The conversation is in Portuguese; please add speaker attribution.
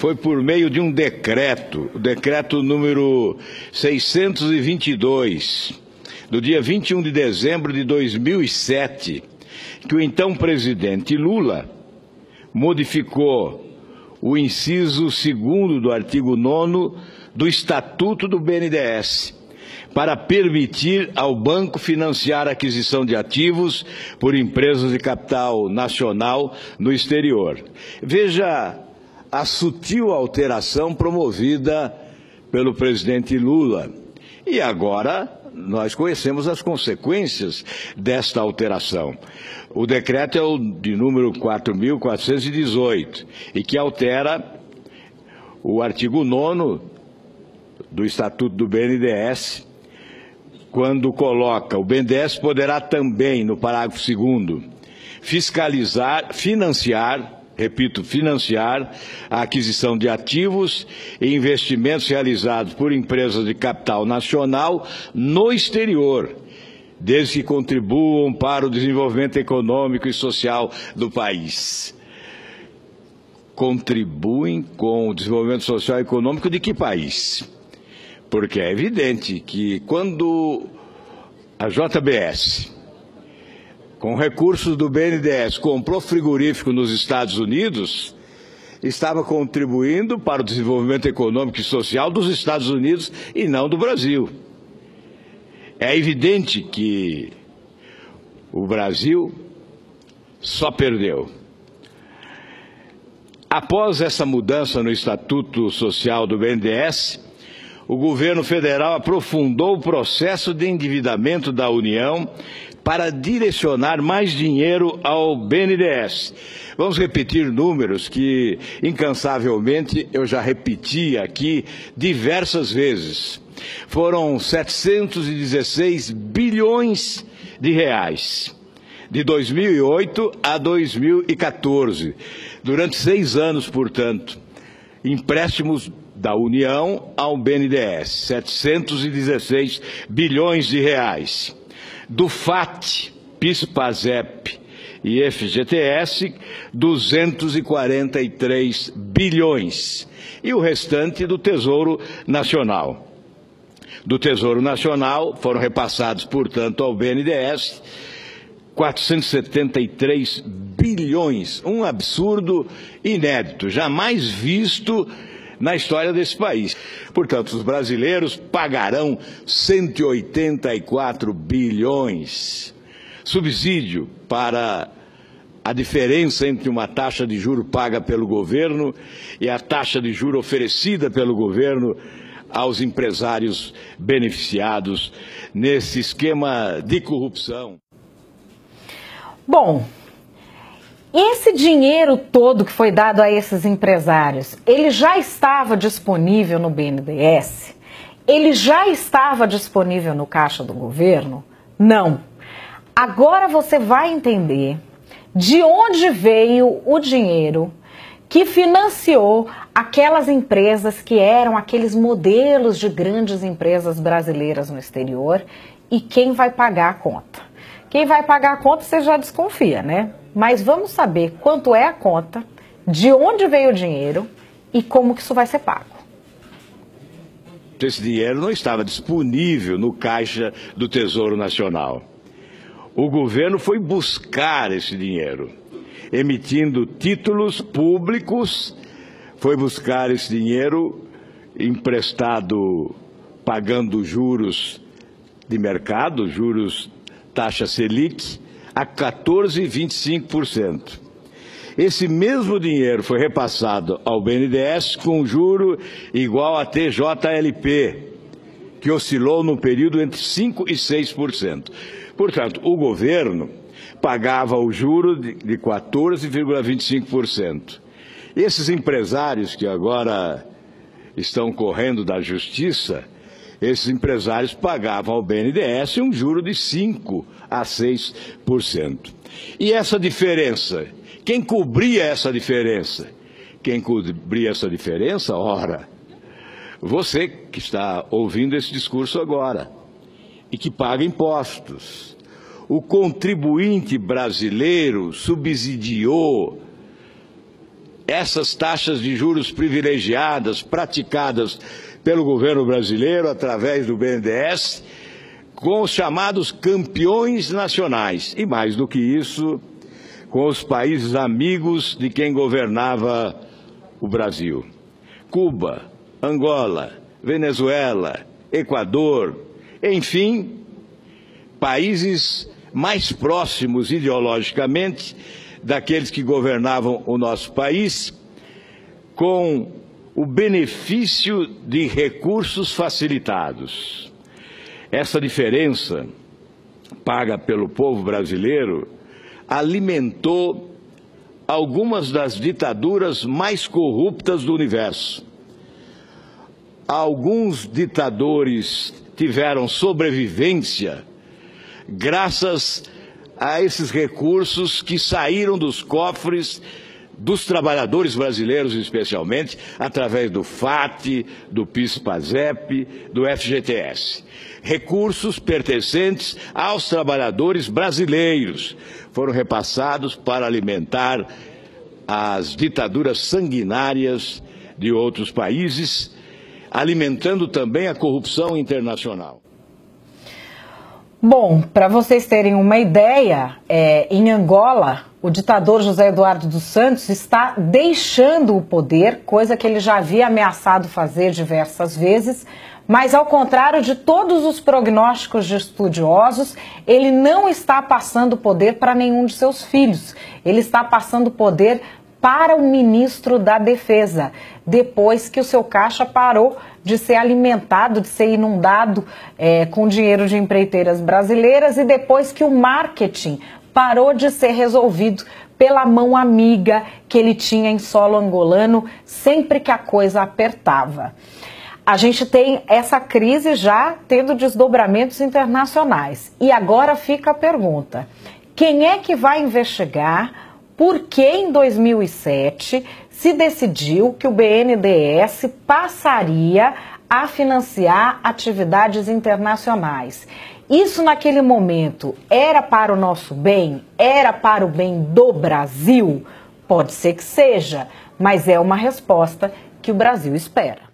Speaker 1: foi por meio de um decreto, o decreto número 622, do dia 21 de dezembro de 2007, que o então presidente Lula modificou o inciso 2º do artigo 9º do Estatuto do BNDES, para permitir ao banco financiar a aquisição de ativos por empresas de capital nacional no exterior. Veja a sutil alteração promovida pelo presidente Lula. E agora nós conhecemos as consequências desta alteração. O decreto é o de número 4.418 e que altera o artigo 9º do Estatuto do BNDES, quando coloca: o BNDES poderá também, no parágrafo 2º, financiar a aquisição de ativos e investimentos realizados por empresas de capital nacional no exterior, desde que contribuam para o desenvolvimento econômico e social do país. Contribuem com o desenvolvimento social e econômico de que país? Porque é evidente que quando a JBS, com recursos do BNDES, comprou frigorífico nos Estados Unidos, estava contribuindo para o desenvolvimento econômico e social dos Estados Unidos e não do Brasil. É evidente que o Brasil só perdeu. Após essa mudança no Estatuto Social do BNDES, o governo federal aprofundou o processo de endividamento da União para direcionar mais dinheiro ao BNDES. Vamos repetir números que, incansavelmente, eu já repeti aqui diversas vezes. Foram 716 bilhões de reais, de 2008 a 2014, durante 6 anos, portanto, empréstimos da União ao BNDES, 716 bilhões de reais. Do FAT, PIS, PASEP e FGTS, 243 bilhões. E o restante do Tesouro Nacional. Do Tesouro Nacional foram repassados, portanto, ao BNDES 473 bilhões, um absurdo inédito, jamais visto na história desse país. Portanto, os brasileiros pagarão 184 bilhões. Subsídio para a diferença entre uma taxa de juro paga pelo governo e a taxa de juro oferecida pelo governo aos empresários beneficiados nesse esquema de corrupção.
Speaker 2: Bom, esse dinheiro todo que foi dado a esses empresários, ele já estava disponível no BNDES? Ele já estava disponível no caixa do governo? Não. Agora você vai entender de onde veio o dinheiro que financiou aquelas empresas que eram aqueles modelos de grandes empresas brasileiras no exterior e quem vai pagar a conta. Quem vai pagar a conta você já desconfia, né? Mas vamos saber quanto é a conta, de onde veio o dinheiro e como que isso vai ser pago.
Speaker 1: Esse dinheiro não estava disponível no caixa do Tesouro Nacional. O governo foi buscar esse dinheiro, emitindo títulos públicos, foi buscar esse dinheiro emprestado, pagando juros de mercado, juros taxa Selic, a 14,25%. Esse mesmo dinheiro foi repassado ao BNDES com juro igual a TJLP, que oscilou no período entre 5% e 6%. Portanto, o governo pagava o juro de 14,25%. Esses empresários que agora estão correndo da justiça, esses empresários pagavam ao BNDES um juro de 5% a 6%. E essa diferença, quem cobria essa diferença? Quem cobria essa diferença? Ora, você que está ouvindo esse discurso agora e que paga impostos. O contribuinte brasileiro subsidiou essas taxas de juros privilegiadas praticadas pelo governo brasileiro através do BNDES com os chamados campeões nacionais e, mais do que isso, com os países amigos de quem governava o Brasil. Cuba, Angola, Venezuela, Equador, enfim, países mais próximos ideologicamente daqueles que governavam o nosso país, com o benefício de recursos facilitados. Essa diferença paga pelo povo brasileiro alimentou algumas das ditaduras mais corruptas do universo. Alguns ditadores tiveram sobrevivência graças a esses recursos que saíram dos cofres dos trabalhadores brasileiros, especialmente, através do FAT, do PIS/PASEP, do FGTS. Recursos pertencentes aos trabalhadores brasileiros foram repassados para alimentar as ditaduras sanguinárias de outros países, alimentando também a corrupção internacional.
Speaker 2: Bom, para vocês terem uma ideia, em Angola, o ditador José Eduardo dos Santos está deixando o poder, coisa que ele já havia ameaçado fazer diversas vezes, mas ao contrário de todos os prognósticos de estudiosos, ele não está passando o poder para nenhum de seus filhos, ele está passando o poder para o ministro da Defesa, depois que o seu caixa parou de ser alimentado, de ser inundado com dinheiro de empreiteiras brasileiras e depois que o marketing parou de ser resolvido pela mão amiga que ele tinha em solo angolano sempre que a coisa apertava. A gente tem essa crise já tendo desdobramentos internacionais. E agora fica a pergunta, quem é que vai investigar por que em 2007 se decidiu que o BNDES passaria a financiar atividades internacionais? Isso naquele momento era para o nosso bem? Era para o bem do Brasil? Pode ser que seja, mas é uma resposta que o Brasil espera.